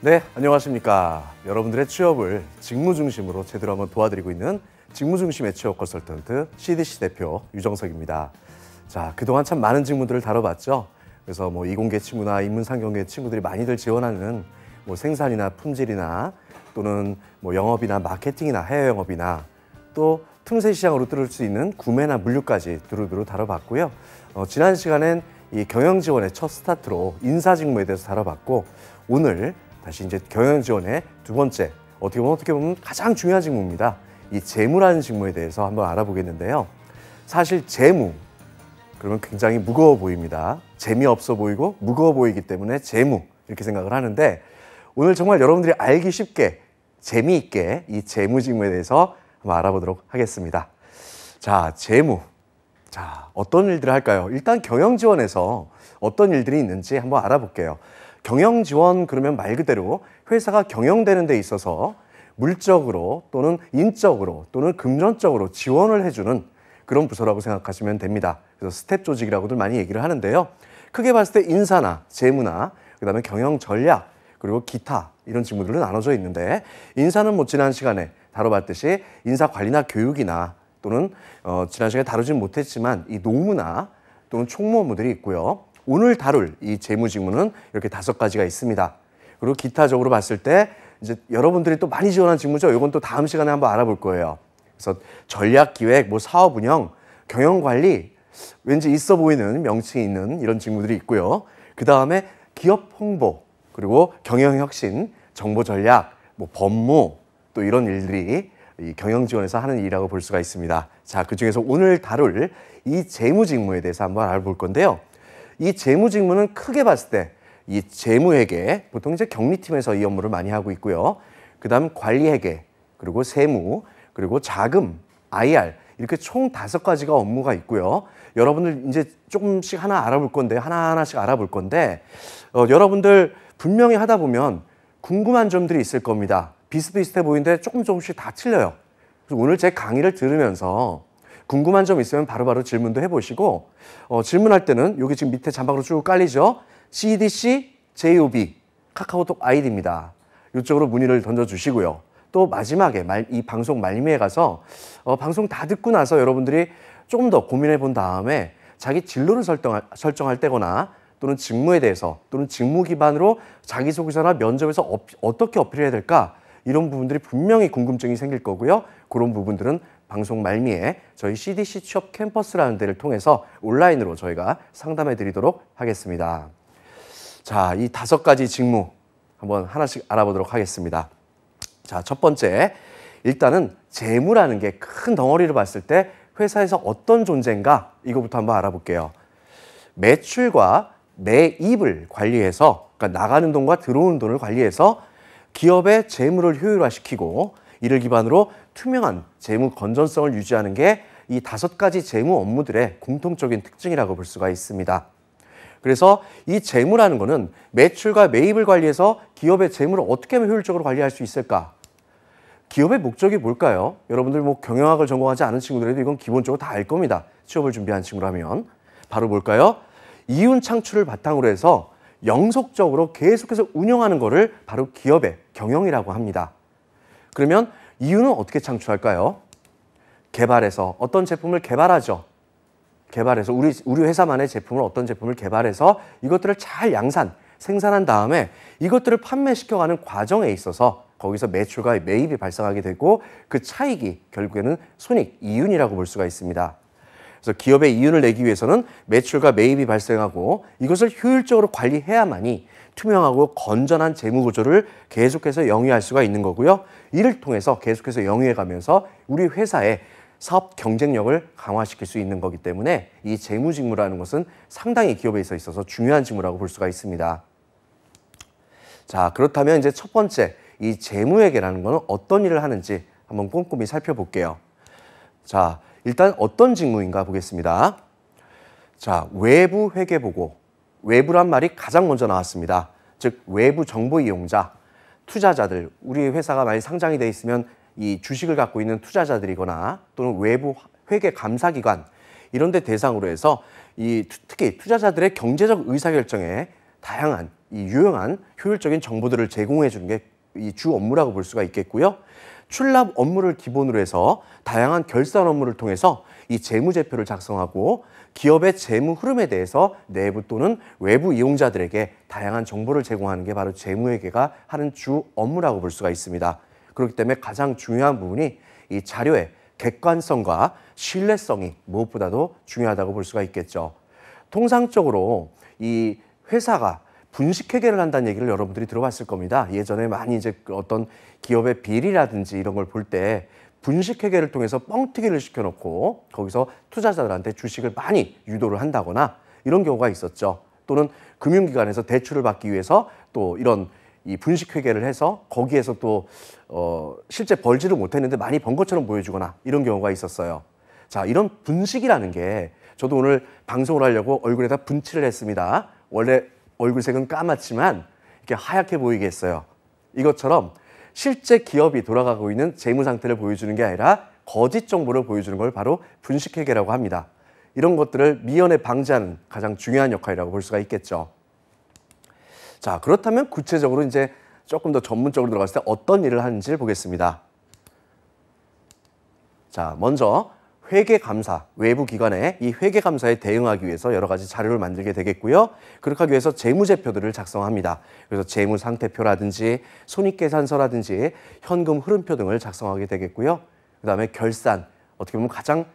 네, 안녕하십니까. 여러분들의 취업을 직무 중심으로 제대로 한번 도와드리고 있는 직무 중심의 취업 컨설턴트 CDC 대표 유정석입니다. 자, 그동안 참 많은 직무들을 다뤄봤죠. 그래서 뭐 이공계 친구나 인문상경계 친구들이 많이들 지원하는 뭐 생산이나 품질이나 또는 뭐 영업이나 마케팅이나 해외 영업이나 또 틈새 시장으로 뚫을 수 있는 구매나 물류까지 두루두루 다뤄봤고요. 지난 시간엔 이 경영 지원의 첫 스타트로 인사 직무에 대해서 다뤄봤고 오늘 다시 이제 경영 지원의 두 번째, 어떻게 보면 가장 중요한 직무입니다. 이 재무라는 직무에 대해서 한번 알아보겠는데요. 사실 재무, 그러면 굉장히 무거워 보입니다. 재미없어 보이고 무거워 보이기 때문에 재무, 이렇게 생각을 하는데 오늘 정말 여러분들이 알기 쉽게, 재미있게 이 재무 직무에 대해서 한번 알아보도록 하겠습니다. 자, 재무. 자, 어떤 일들을 할까요? 일단 경영 지원에서 어떤 일들이 있는지 한번 알아볼게요. 경영 지원 그러면 말 그대로 회사가 경영되는 데 있어서 물적으로 또는 인적으로 또는 금전적으로 지원을 해주는 그런 부서라고 생각하시면 됩니다. 그래서 스텝 조직이라고들 많이 얘기를 하는데요. 크게 봤을 때 인사나 재무나 그다음에 경영 전략 그리고 기타 이런 직무들로 나눠져 있는데 인사는 뭐 지난 시간에 다뤄봤듯이 인사 관리나 교육이나 또는 지난 시간에 다루진 못했지만 이 노무나 또는 총무 업무들이 있고요. 오늘 다룰 이 재무 직무는 이렇게 5가지가 있습니다. 그리고 기타적으로 봤을 때 이제 여러분들이 또 많이 지원한 직무죠. 이건 또 다음 시간에 한번 알아볼 거예요. 그래서 전략 기획, 뭐 사업 운영, 경영 관리 왠지 있어 보이는 명칭이 있는 이런 직무들이 있고요. 그 다음에 기업 홍보, 그리고 경영 혁신, 정보 전략, 뭐 법무 또 이런 일들이 이 경영 지원에서 하는 일이라고 볼 수가 있습니다. 자, 그중에서 오늘 다룰 이 재무 직무에 대해서 한번 알아볼 건데요. 이 재무 직무는 크게 봤을 때 이 재무회계, 보통 이제 경리팀에서 이 업무를 많이 하고 있고요. 그 다음 관리회계, 그리고 세무, 그리고 자금, IR 이렇게 총 5가지가 업무가 있고요. 여러분들 이제 조금씩 하나 알아볼 건데 하나하나씩 알아볼 건데 여러분들 분명히 하다 보면 궁금한 점들이 있을 겁니다. 비슷비슷해 보이는데 조금씩 다 틀려요. 그래서 오늘 제 강의를 들으면서 궁금한 점 있으면 바로바로 질문도 해보시고 질문할 때는 여기 지금 밑에 자막으로 쭉 깔리죠. CDC JOB 카카오톡 아이디입니다. 이쪽으로 문의를 던져주시고요. 또 마지막에 이 방송 말미에 가서 방송 다 듣고 나서 여러분들이 조금 더 고민해 본 다음에 자기 진로를 설정할 때거나 또는 직무에 대해서 또는 직무 기반으로 자기소개서나 면접에서 어떻게 어필해야 될까 이런 부분들이 분명히 궁금증이 생길 거고요. 그런 부분들은 방송 말미에 저희 CDC 취업 캠퍼스라는 데를 통해서 온라인으로 저희가 상담해 드리도록 하겠습니다. 자, 이 5가지 직무 한번 하나씩 알아보도록 하겠습니다. 자, 첫 번째, 일단은 재무라는 게 큰 덩어리를 봤을 때 회사에서 어떤 존재인가 이거부터 한번 알아볼게요. 매출과 매입을 관리해서, 그러니까 나가는 돈과 들어오는 돈을 관리해서 기업의 재무를 효율화시키고 이를 기반으로 투명한 재무 건전성을 유지하는 게 이 5가지 재무 업무들의 공통적인 특징이라고 볼 수가 있습니다. 그래서 이 재무라는 거는 매출과 매입을 관리해서 기업의 재무를 어떻게 하면 효율적으로 관리할 수 있을까? 기업의 목적이 뭘까요? 여러분들 뭐 경영학을 전공하지 않은 친구들에도 이건 기본적으로 다 알 겁니다. 취업을 준비한 친구라면. 바로 뭘까요? 이윤 창출을 바탕으로 해서 영속적으로 계속해서 운영하는 거를 바로 기업의 경영이라고 합니다. 그러면 이윤은 어떻게 창출할까요? 개발해서 어떤 제품을 개발하죠. 개발해서 우리 회사만의 제품을 어떤 제품을 개발해서 이것들을 잘 생산한 다음에 이것들을 판매시켜가는 과정에 있어서 거기서 매출과 매입이 발생하게 되고 그 차익이 결국에는 손익, 이윤이라고 볼 수가 있습니다. 그래서 기업의 이윤을 내기 위해서는 매출과 매입이 발생하고 이것을 효율적으로 관리해야만이 투명하고 건전한 재무 구조를 계속해서 영위할 수가 있는 거고요. 이를 통해서 계속해서 영위해가면서 우리 회사의 사업 경쟁력을 강화시킬 수 있는 거기 때문에 이 재무 직무라는 것은 상당히 기업에 있어서 중요한 직무라고 볼 수가 있습니다. 자, 그렇다면 이제 첫 번째 이 재무회계라는 것은 어떤 일을 하는지 한번 꼼꼼히 살펴볼게요. 자, 일단 어떤 직무인가 보겠습니다. 자, 외부 회계보고. 외부란 말이 가장 먼저 나왔습니다. 즉 외부 정보 이용자. 투자자들, 우리 회사가 많이 상장이 돼 있으면 이 주식을 갖고 있는 투자자들이거나 또는 외부 회계 감사기관 이런 데 대상으로 해서 특히 투자자들의 경제적 의사결정에 다양한 이 유용한 효율적인 정보들을 제공해 주는 게 이 주 업무라고 볼 수가 있겠고요. 출납 업무를 기본으로 해서 다양한 결산 업무를 통해서 이 재무제표를 작성하고 기업의 재무 흐름에 대해서 내부 또는 외부 이용자들에게 다양한 정보를 제공하는 게 바로 재무회계가 하는 주 업무라고 볼 수가 있습니다. 그렇기 때문에 가장 중요한 부분이 이 자료의 객관성과 신뢰성이 무엇보다도 중요하다고 볼 수가 있겠죠. 통상적으로 이 회사가 분식회계를 한다는 얘기를 여러분들이 들어봤을 겁니다. 예전에 많이 이제 어떤 기업의 비리라든지 이런 걸 볼 때 분식회계를 통해서 뻥튀기를 시켜놓고 거기서 투자자들한테 주식을 많이 유도를 한다거나 이런 경우가 있었죠. 또는 금융기관에서 대출을 받기 위해서 또 이런 이 분식회계를 해서 거기에서 또 실제 벌지를 못했는데 많이 번 것처럼 보여주거나 이런 경우가 있었어요. 자, 이런 분식이라는 게 저도 오늘 방송을 하려고 얼굴에다 분칠을 했습니다. 원래 얼굴색은 까맣지만 이렇게 하얗게 보이게 했어요. 이것처럼 실제 기업이 돌아가고 있는 재무 상태를 보여주는 게 아니라 거짓 정보를 보여주는 걸 바로 분식회계라고 합니다. 이런 것들을 미연에 방지하는 가장 중요한 역할이라고 볼 수가 있겠죠. 자, 그렇다면 구체적으로 이제 조금 더 전문적으로 들어갔을 때 어떤 일을 하는지를 보겠습니다. 자, 먼저 회계감사, 외부 기관의 이 회계감사에 대응하기 위해서 여러 가지 자료를 만들게 되겠고요. 그렇게 하기 위해서 재무제표들을 작성합니다. 그래서 재무상태표라든지 손익계산서라든지 현금 흐름표 등을 작성하게 되겠고요. 그다음에 결산, 어떻게 보면 가장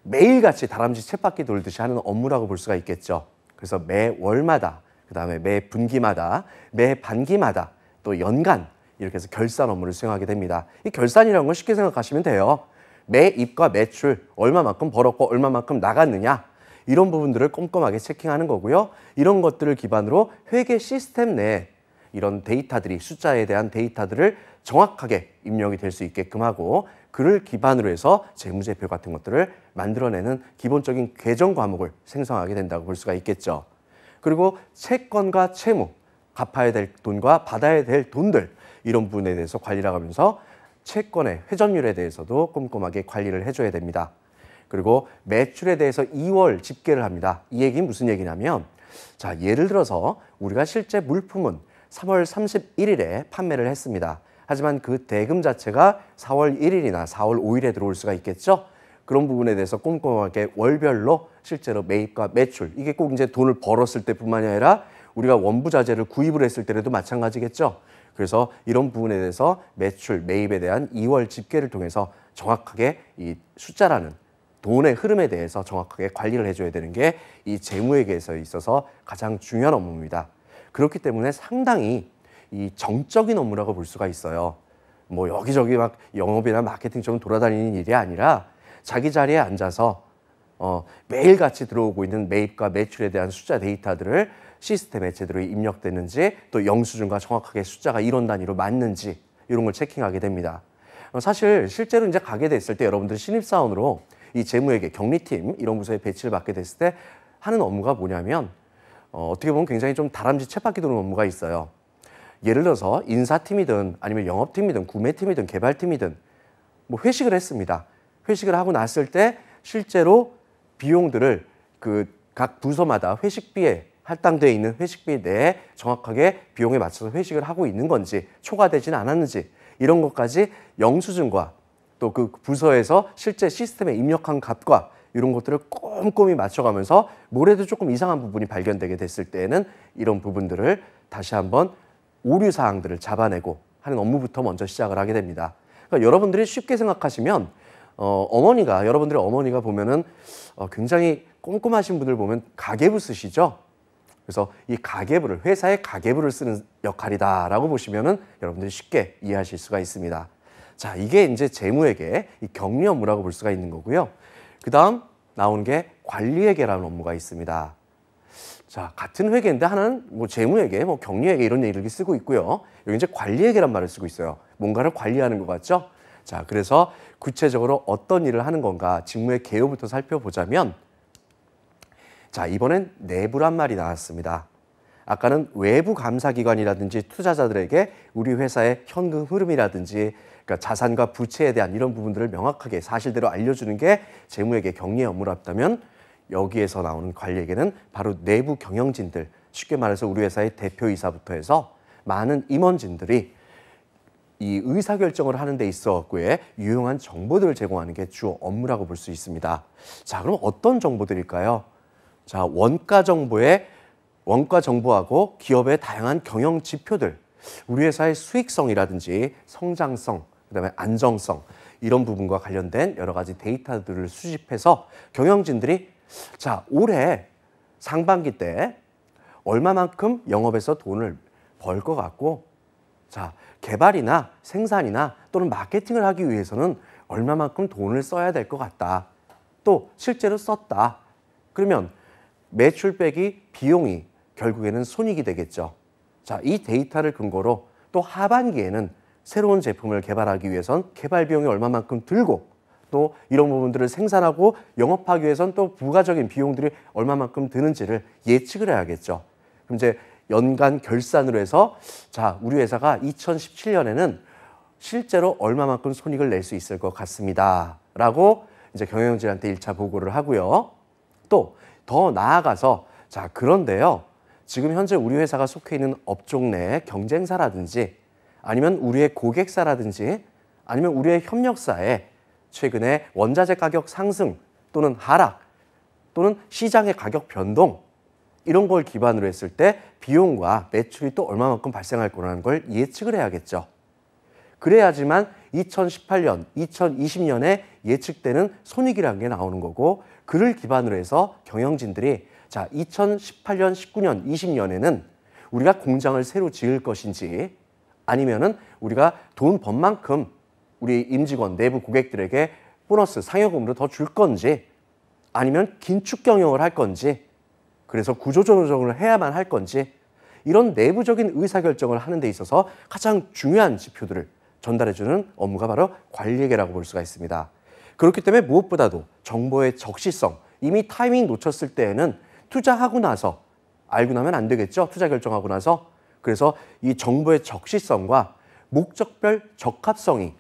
매일같이 다람쥐 쳇바퀴 돌듯이 하는 업무라고 볼 수가 있겠죠. 그래서 매 월마다, 그다음에 매 분기마다, 매 반기마다, 또 연간 이렇게 해서 결산 업무를 수행하게 됩니다. 이 결산이라는 건 쉽게 생각하시면 돼요. 매입과 매출, 얼마만큼 벌었고 얼마만큼 나갔느냐 이런 부분들을 꼼꼼하게 체킹하는 거고요. 이런 것들을 기반으로 회계 시스템 내에 이런 데이터들이 숫자에 대한 데이터들을 정확하게 입력이 될 수 있게끔 하고 그를 기반으로 해서 재무제표 같은 것들을 만들어내는 기본적인 계정 과목을 생성하게 된다고 볼 수가 있겠죠. 그리고 채권과 채무, 갚아야 될 돈과 받아야 될 돈들 이런 부분에 대해서 관리를 하면서 채권의 회전율에 대해서도 꼼꼼하게 관리를 해줘야 됩니다. 그리고 매출에 대해서 2월 집계를 합니다. 이 얘기는 무슨 얘기냐면 자, 예를 들어서 우리가 실제 물품은 3월 31일에 판매를 했습니다. 하지만 그 대금 자체가 4월 1일이나 4월 5일에 들어올 수가 있겠죠. 그런 부분에 대해서 꼼꼼하게 월별로 실제로 매입과 매출, 이게 꼭 이제 돈을 벌었을 때뿐만이 아니라 우리가 원부자재를 구입을 했을 때라도 마찬가지겠죠. 그래서 이런 부분에 대해서 매출, 매입에 대한 2월 집계를 통해서 정확하게 이 숫자라는 돈의 흐름에 대해서 정확하게 관리를 해줘야 되는 게 이 재무회계에서 있어서 가장 중요한 업무입니다. 그렇기 때문에 상당히 이 정적인 업무라고 볼 수가 있어요. 뭐 여기저기 막 영업이나 마케팅처럼 돌아다니는 일이 아니라 자기 자리에 앉아서 매일같이 들어오고 있는 매입과 매출에 대한 숫자 데이터들을 시스템에 제대로 입력됐는지 또 영수증과 정확하게 숫자가 이론 단위로 맞는지 이런 걸 체킹하게 됩니다. 사실 실제로 이제 가게 됐을 때 여러분들 신입사원으로 이 재무회계 격리팀 이런 부서에 배치를 받게 됐을 때 하는 업무가 뭐냐면 어떻게 보면 굉장히 좀 다람쥐 쳇바퀴 도는 업무가 있어요. 예를 들어서 인사팀이든 아니면 영업팀이든 구매팀이든 개발팀이든 뭐 회식을 했습니다. 회식을 하고 났을 때 실제로 비용들을 그 각 부서마다 회식비에 할당되어 있는 회식비 내에 정확하게 비용에 맞춰서 회식을 하고 있는 건지 초과되지는 않았는지 이런 것까지 영수증과 또 그 부서에서 실제 시스템에 입력한 값과 이런 것들을 꼼꼼히 맞춰가면서 뭐래도 조금 이상한 부분이 발견되게 됐을 때에는 이런 부분들을 다시 한번 오류 사항들을 잡아내고 하는 업무부터 먼저 시작을 하게 됩니다. 그러니까 여러분들이 쉽게 생각하시면 여러분들의 어머니가 보면은 굉장히 꼼꼼하신 분들 보면 가계부 쓰시죠? 그래서 이 가계부를 회사의 가계부를 쓰는 역할이다라고 보시면은 여러분들이 쉽게 이해하실 수가 있습니다. 자, 이게 이제 재무회계, 이 격리 업무라고 볼 수가 있는 거고요. 그 다음 나오는 게 관리회계라는 업무가 있습니다. 자, 같은 회계인데 하나는 뭐 재무회계, 뭐 격리회계 이런 얘기를 쓰고 있고요. 여기 이제 관리회계란 말을 쓰고 있어요. 뭔가를 관리하는 것 같죠? 자, 그래서 구체적으로 어떤 일을 하는 건가 직무의 개요부터 살펴보자면 자, 이번엔 내부란 말이 나왔습니다. 아까는 외부 감사기관이라든지 투자자들에게 우리 회사의 현금 흐름이라든지 그러니까 자산과 부채에 대한 이런 부분들을 명확하게 사실대로 알려주는 게 재무회계 경리 업무랍다면 여기에서 나오는 관리에게는 바로 내부 경영진들, 쉽게 말해서 우리 회사의 대표이사부터 해서 많은 임원진들이 이 의사결정을 하는 데 있어서의 유용한 정보들을 제공하는 게 주 업무라고 볼 수 있습니다. 자, 그럼 어떤 정보들일까요? 자, 원가 정보하고 기업의 다양한 경영 지표들, 우리 회사의 수익성이라든지 성장성, 그다음에 안정성 이런 부분과 관련된 여러 가지 데이터들을 수집해서 경영진들이 자, 올해 상반기 때 얼마만큼 영업에서 돈을 벌 것 같고 자, 개발이나 생산이나 또는 마케팅을 하기 위해서는 얼마만큼 돈을 써야 될 것 같다. 또 실제로 썼다. 그러면 매출 빼기 비용이 결국에는 손익이 되겠죠. 자, 이 데이터를 근거로 또 하반기에는 새로운 제품을 개발하기 위해선 개발 비용이 얼마만큼 들고 또 이런 부분들을 생산하고 영업하기 위해선 또 부가적인 비용들이 얼마만큼 드는지를 예측을 해야겠죠. 그럼 이제 연간 결산으로 해서 자, 우리 회사가 2017년에는 실제로 얼마만큼 손익을 낼 수 있을 것 같습니다. 라고 이제 경영진한테 1차 보고를 하고요. 또 더 나아가서 자, 그런데요. 지금 현재 우리 회사가 속해 있는 업종 내 경쟁사라든지 아니면 우리의 고객사라든지 아니면 우리의 협력사에 최근에 원자재 가격 상승 또는 하락 또는 시장의 가격 변동 이런 걸 기반으로 했을 때 비용과 매출이 또 얼마만큼 발생할 거라는 걸 예측을 해야겠죠. 그래야지만 2018년, 2020년에 예측되는 손익이라는 게 나오는 거고 그를 기반으로 해서 경영진들이 자, 2018년, 19년, 20년에는 우리가 공장을 새로 지을 것인지 아니면은 우리가 돈 번 만큼 우리 임직원, 내부 고객들에게 보너스, 상여금으로 더 줄 건지 아니면 긴축 경영을 할 건지 그래서 구조조정을 해야만 할 건지 이런 내부적인 의사결정을 하는 데 있어서 가장 중요한 지표들을 전달해주는 업무가 바로 관리회계라고 볼 수가 있습니다. 그렇기 때문에 무엇보다도 정보의 적시성, 이미 타이밍 놓쳤을 때에는 투자하고 나서 알고 나면 안 되겠죠. 투자 결정하고 나서. 그래서 이 정보의 적시성과 목적별 적합성이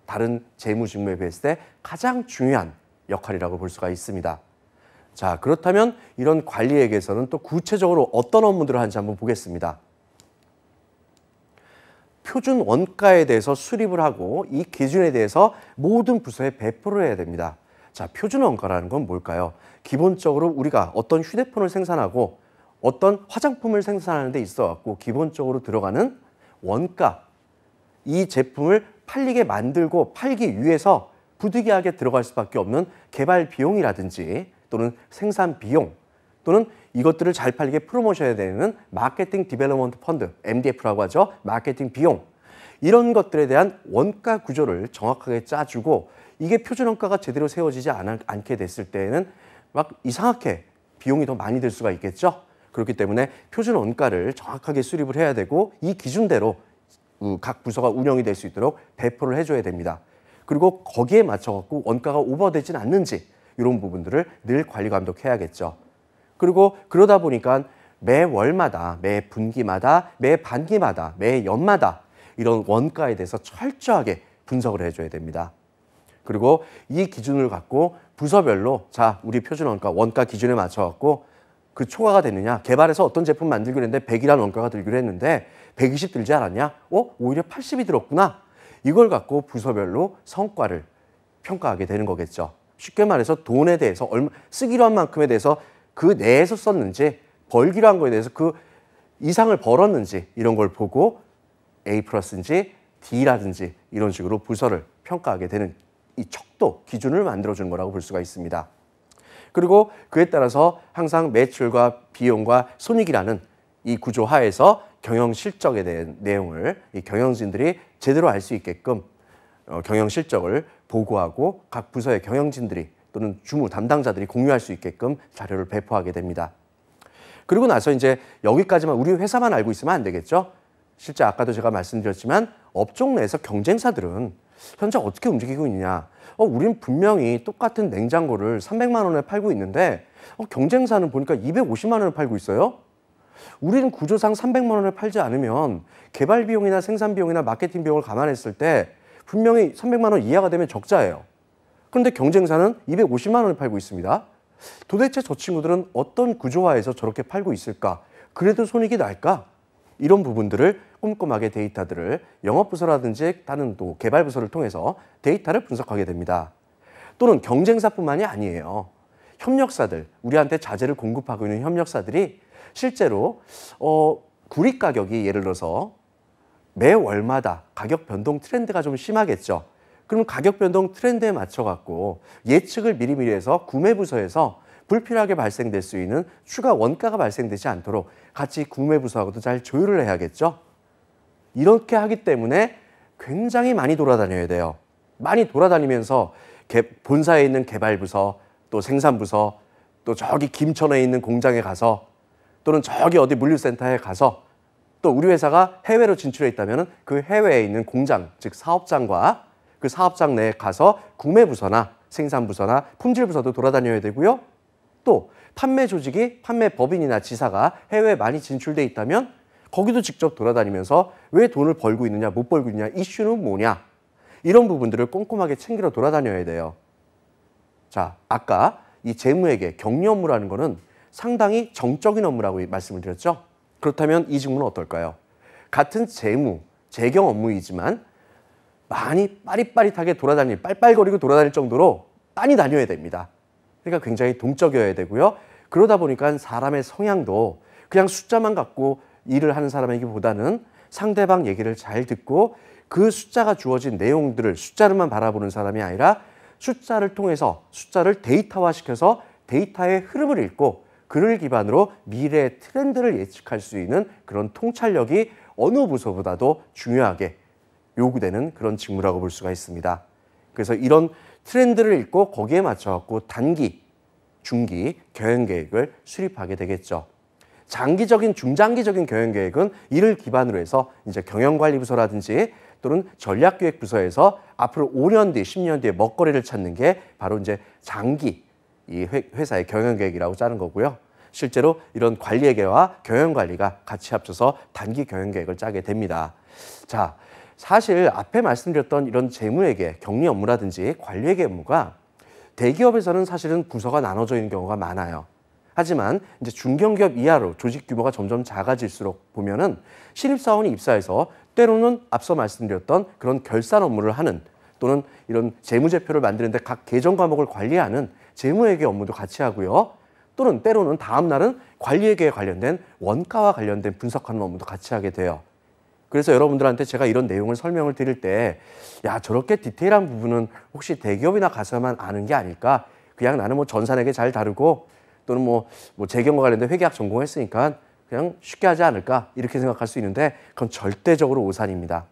다른 재무직무에 비했을 때 가장 중요한 역할이라고 볼 수가 있습니다. 자, 그렇다면 이런 관리회계에서는 또 구체적으로 어떤 업무들을 하는지 한번 보겠습니다. 표준 원가에 대해서 수립을 하고 이 기준에 대해서 모든 부서에 배포를 해야 됩니다. 자, 표준 원가라는 건 뭘까요? 기본적으로 우리가 어떤 휴대폰을 생산하고 어떤 화장품을 생산하는 데 있어갖고 기본적으로 들어가는 원가, 이 제품을 팔리게 만들고 팔기 위해서 부득이하게 들어갈 수밖에 없는 개발 비용이라든지 또는 생산 비용 또는 이것들을 잘 팔리게 프로모셔야 되는 마케팅 디벨롭먼트 펀드, MDF라고 하죠. 마케팅 비용. 이런 것들에 대한 원가 구조를 정확하게 짜주고 이게 표준 원가가 제대로 세워지지 않게 됐을 때에는 막 이상하게 비용이 더 많이 들 수가 있겠죠. 그렇기 때문에 표준 원가를 정확하게 수립을 해야 되고 이 기준대로 각 부서가 운영이 될 수 있도록 배포를 해줘야 됩니다. 그리고 거기에 맞춰갖고 원가가 오버되진 않는지 이런 부분들을 늘 관리 감독해야겠죠. 그리고 그러다 보니까 매 월마다, 매 분기마다, 매 반기마다, 매 연마다 이런 원가에 대해서 철저하게 분석을 해줘야 됩니다. 그리고 이 기준을 갖고 부서별로 자, 우리 표준 원가 기준에 맞춰갖고 그 초과가 됐느냐, 개발해서 어떤 제품 만들기로 했는데 100이라는 원가가 들기로 했는데 120 들지 않았냐? 오히려 80이 들었구나. 이걸 갖고 부서별로 성과를 평가하게 되는 거겠죠. 쉽게 말해서 돈에 대해서 쓰기로 한 만큼에 대해서 그 내에서 썼는지 벌기로 한 거에 대해서 그 이상을 벌었는지 이런 걸 보고 A 플러스인지 D라든지 이런 식으로 부서를 평가하게 되는 이 척도 기준을 만들어주는 거라고 볼 수가 있습니다. 그리고 그에 따라서 항상 매출과 비용과 손익이라는 이 구조 하에서 경영 실적에 대한 내용을 이 경영진들이 제대로 알 수 있게끔 경영 실적을 보고하고 각 부서의 경영진들이 또는 주무 담당자들이 공유할 수 있게끔 자료를 배포하게 됩니다. 그리고 나서 이제 여기까지만 우리 회사만 알고 있으면 안 되겠죠. 실제 아까도 제가 말씀드렸지만 업종 내에서 경쟁사들은 현재 어떻게 움직이고 있느냐. 우리는 분명히 똑같은 냉장고를 300만 원에 팔고 있는데 경쟁사는 보니까 250만 원에 팔고 있어요. 우리는 구조상 300만 원을 팔지 않으면 개발 비용이나 생산 비용이나 마케팅 비용을 감안했을 때 분명히 300만 원 이하가 되면 적자예요. 그런데 경쟁사는 250만 원을 팔고 있습니다. 도대체 저 친구들은 어떤 구조화에서 저렇게 팔고 있을까? 그래도 손익이 날까? 이런 부분들을 꼼꼼하게 데이터들을 영업부서라든지 다른 또 개발부서를 통해서 데이터를 분석하게 됩니다. 또는 경쟁사뿐만이 아니에요. 협력사들, 우리한테 자재를 공급하고 있는 협력사들이 실제로 구리 가격이 예를 들어서 매월마다 가격 변동 트렌드가 좀 심하겠죠. 그럼 가격 변동 트렌드에 맞춰갖고 예측을 미리미리 해서 구매부서에서 불필요하게 발생될 수 있는 추가 원가가 발생되지 않도록 같이 구매부서하고도 잘 조율을 해야겠죠. 이렇게 하기 때문에 굉장히 많이 돌아다녀야 돼요. 많이 돌아다니면서 본사에 있는 개발부서, 또 생산부서, 또 저기 김천에 있는 공장에 가서, 또는 저기 어디 물류센터에 가서, 또 우리 회사가 해외로 진출해 있다면 그 해외에 있는 공장, 즉 사업장과 그 사업장 내에 가서 구매부서나 생산부서나 품질부서도 돌아다녀야 되고요. 또 판매 조직이 판매 법인이나 지사가 해외에 많이 진출돼 있다면 거기도 직접 돌아다니면서 왜 돈을 벌고 있느냐, 못 벌고 있느냐, 이슈는 뭐냐, 이런 부분들을 꼼꼼하게 챙기러 돌아다녀야 돼요. 자, 아까 이 재무회계, 격리 업무라는 거는 상당히 정적인 업무라고 말씀을 드렸죠. 그렇다면 이 직무는 어떨까요? 같은 재무, 재경 업무이지만 많이 빠릿빠릿하게 빨빨거리고 돌아다닐 정도로 많이 다녀야 됩니다. 그러니까 굉장히 동적이어야 되고요. 그러다 보니까 사람의 성향도 그냥 숫자만 갖고 일을 하는 사람이기보다는 상대방 얘기를 잘 듣고 그 숫자가 주어진 내용들을 숫자를만 바라보는 사람이 아니라 숫자를 통해서 숫자를 데이터화시켜서 데이터의 흐름을 읽고 그를 기반으로 미래의 트렌드를 예측할 수 있는 그런 통찰력이 어느 부서보다도 중요하게 요구되는 그런 직무라고 볼 수가 있습니다. 그래서 이런 트렌드를 읽고 거기에 맞춰갖고 단기, 중기 경영계획을 수립하게 되겠죠. 장기적인, 중장기적인 경영계획은 이를 기반으로 해서 이제 경영관리부서라든지 또는 전략기획부서에서 앞으로 5년 뒤, 10년 뒤에 먹거리를 찾는 게 바로 이제 장기 이 회사의 경영계획이라고 짜는 거고요. 실제로 이런 관리회계와 경영관리가 같이 합쳐서 단기 경영계획을 짜게 됩니다. 자, 사실 앞에 말씀드렸던 이런 재무회계, 격리 업무라든지 관리회계 업무가 대기업에서는 사실은 부서가 나눠져 있는 경우가 많아요. 하지만 이제 중견기업 이하로 조직 규모가 점점 작아질수록 보면은 신입사원이 입사해서 때로는 앞서 말씀드렸던 그런 결산 업무를 하는 또는 이런 재무제표를 만드는데 각 계정 과목을 관리하는 재무회계 업무도 같이 하고요. 또는 때로는 다음 날은 관리회계에 관련된 원가와 관련된 분석하는 업무도 같이 하게 돼요. 그래서 여러분들한테 제가 이런 내용을 설명을 드릴 때 야, 저렇게 디테일한 부분은 혹시 대기업이나 가서만 아는 게 아닐까? 그냥 나는 뭐 전산회계 잘 다루고 또는 뭐 재경과 관련된 회계학 전공했으니까 그냥 쉽게 하지 않을까? 이렇게 생각할 수 있는데 그건 절대적으로 오산입니다.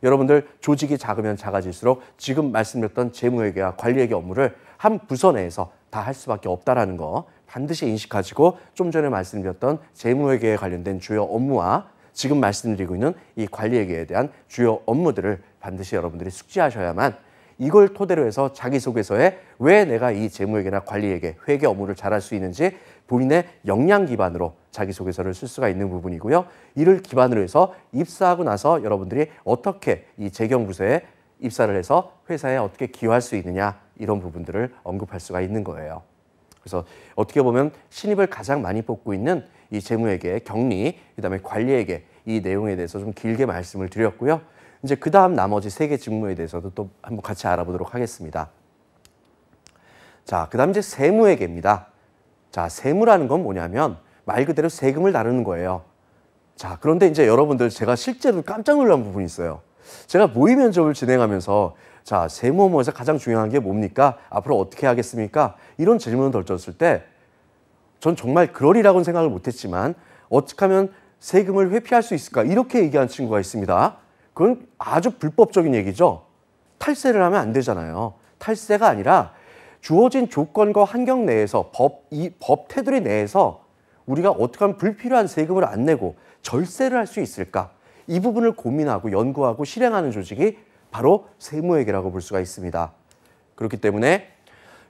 여러분들 조직이 작으면 작아질수록 지금 말씀드렸던 재무회계와 관리회계 업무를 한 부서 내에서 다 할 수밖에 없다는 거 반드시 인식하시고 좀 전에 말씀드렸던 재무회계에 관련된 주요 업무와 지금 말씀드리고 있는 이 관리회계에 대한 주요 업무들을 반드시 여러분들이 숙지하셔야만 이걸 토대로 해서 자기소개서에 왜 내가 이 재무회계나 관리회계, 회계 업무를 잘할 수 있는지 본인의 역량 기반으로 자기소개서를 쓸 수가 있는 부분이고요. 이를 기반으로 해서 입사하고 나서 여러분들이 어떻게 이 재경부서에 입사를 해서 회사에 어떻게 기여할 수 있느냐 이런 부분들을 언급할 수가 있는 거예요. 그래서 어떻게 보면 신입을 가장 많이 뽑고 있는 이 재무회계, 격리, 그다음에 관리회계 이 내용에 대해서 좀 길게 말씀을 드렸고요. 이제 그 다음 나머지 3개 직무에 대해서도 또 한번 같이 알아보도록 하겠습니다. 자, 그 다음 이제 세무회계입니다. 자, 세무라는 건 뭐냐면 말 그대로 세금을 다루는 거예요. 자, 그런데 이제 여러분들 제가 실제로 깜짝 놀란 부분이 있어요. 제가 모의 면접을 진행하면서 자, 세무 업무에서 가장 중요한 게 뭡니까? 앞으로 어떻게 하겠습니까? 이런 질문을 던졌을 때 전 정말 그러리라고는 생각을 못했지만 어떻게 하면 세금을 회피할 수 있을까? 이렇게 얘기한 친구가 있습니다. 그건 아주 불법적인 얘기죠. 탈세를 하면 안 되잖아요. 탈세가 아니라 주어진 조건과 환경 내에서 법 테두리 내에서 우리가 어떻게 하면 불필요한 세금을 안 내고 절세를 할 수 있을까? 이 부분을 고민하고 연구하고 실행하는 조직이 바로 세무회계라고 볼 수가 있습니다. 그렇기 때문에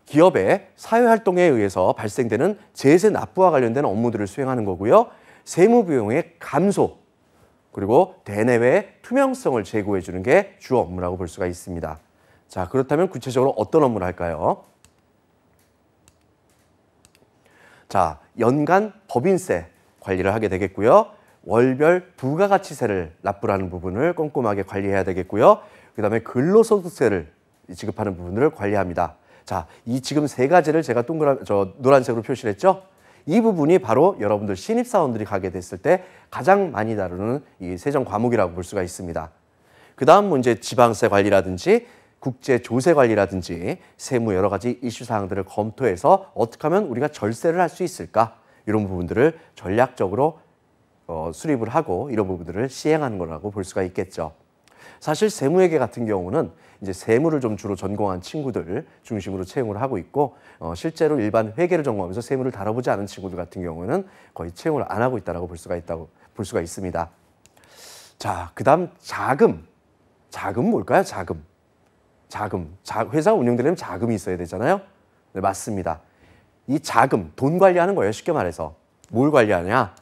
기업의 사회활동에 의해서 발생되는 제세 납부와 관련된 업무들을 수행하는 거고요. 세무 비용의 감소, 그리고 대내외 투명성을 제고해 주는 게 주 업무라고 볼 수가 있습니다. 자, 그렇다면 구체적으로 어떤 업무를 할까요? 자, 연간 법인세 관리를 하게 되겠고요. 월별 부가가치세를 납부하는 부분을 꼼꼼하게 관리해야 되겠고요. 그다음에 근로소득세를 지급하는 부분을 관리합니다. 자, 이 지금 세 가지를 제가 노란색으로 표시를 했죠. 이 부분이 바로 여러분들 신입사원들이 가게 됐을 때 가장 많이 다루는 이 세정 과목이라고 볼 수가 있습니다. 그다음 문제 지방세 관리라든지 국제조세 관리라든지 세무 여러 가지 이슈 사항들을 검토해서 어떻게 하면 우리가 절세를 할 수 있을까? 이런 부분들을 전략적으로 수립을 하고 이런 부분들을 시행하는 거라고 볼 수가 있겠죠. 사실 세무회계 같은 경우는 이제 세무를 좀 주로 전공한 친구들 중심으로 채용을 하고 있고 실제로 일반 회계를 전공하면서 세무를 다뤄보지 않은 친구들 같은 경우는 거의 채용을 안 하고 있다고 볼 수가 있습니다. 자, 그다음 자금. 자금 뭘까요? 자금. 회사가 운영되려면 자금이 있어야 되잖아요. 네, 맞습니다. 이 자금, 돈 관리하는 거예요. 쉽게 말해서. 뭘 관리하냐?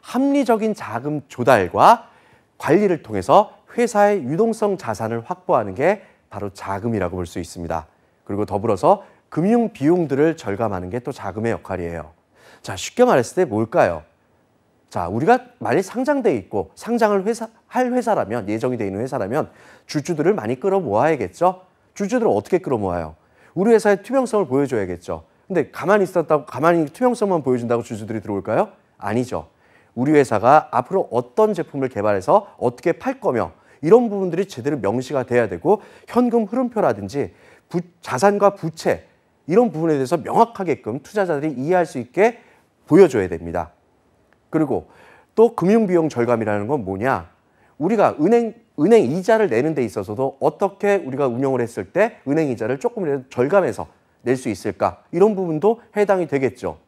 합리적인 자금 조달과 관리를 통해서 회사의 유동성 자산을 확보하는 게 바로 자금이라고 볼 수 있습니다. 그리고 더불어서 금융 비용들을 절감하는 게 또 자금의 역할이에요. 자, 쉽게 말했을 때 뭘까요? 자, 우리가 만약 상장돼 있고 상장을 할 회사라면, 예정이 돼 있는 회사라면 주주들을 많이 끌어모아야겠죠? 주주들을 어떻게 끌어모아요? 우리 회사의 투명성을 보여줘야겠죠. 근데 가만히 투명성만 보여준다고 주주들이 들어올까요? 아니죠. 우리 회사가 앞으로 어떤 제품을 개발해서 어떻게 팔 거며 이런 부분들이 제대로 명시가 돼야 되고 현금 흐름표라든지 자산과 부채 이런 부분에 대해서 명확하게끔 투자자들이 이해할 수 있게 보여줘야 됩니다. 그리고 또 금융비용 절감이라는 건 뭐냐? 우리가 은행 이자를 내는 데 있어서도 어떻게 우리가 운영을 했을 때 은행 이자를 조금이라도 절감해서 낼 수 있을까? 이런 부분도 해당이 되겠죠.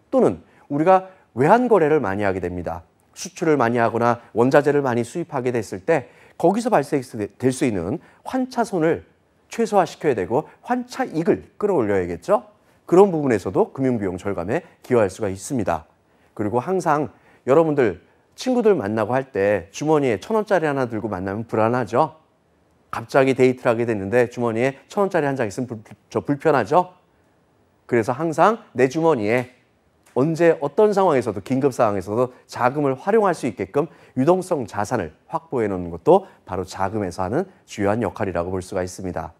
또는 우리가 외환 거래를 많이 하게 됩니다. 수출을 많이 하거나 원자재를 많이 수입하게 됐을 때 거기서 발생될 수 있는 환차손을 최소화시켜야 되고 환차익을 끌어올려야겠죠. 그런 부분에서도 금융비용 절감에 기여할 수가 있습니다. 그리고 항상 여러분들 친구들 만나고 할 때 주머니에 1,000원짜리 하나 들고 만나면 불안하죠. 갑자기 데이트를 하게 됐는데 주머니에 1,000원짜리 한 장 있으면 불편하죠. 그래서 항상 내 주머니에 언제 어떤 상황에서도 긴급 상황에서도 자금을 활용할 수 있게끔 유동성 자산을 확보해 놓는 것도 바로 자금에서 하는 주요한 역할이라고 볼 수가 있습니다.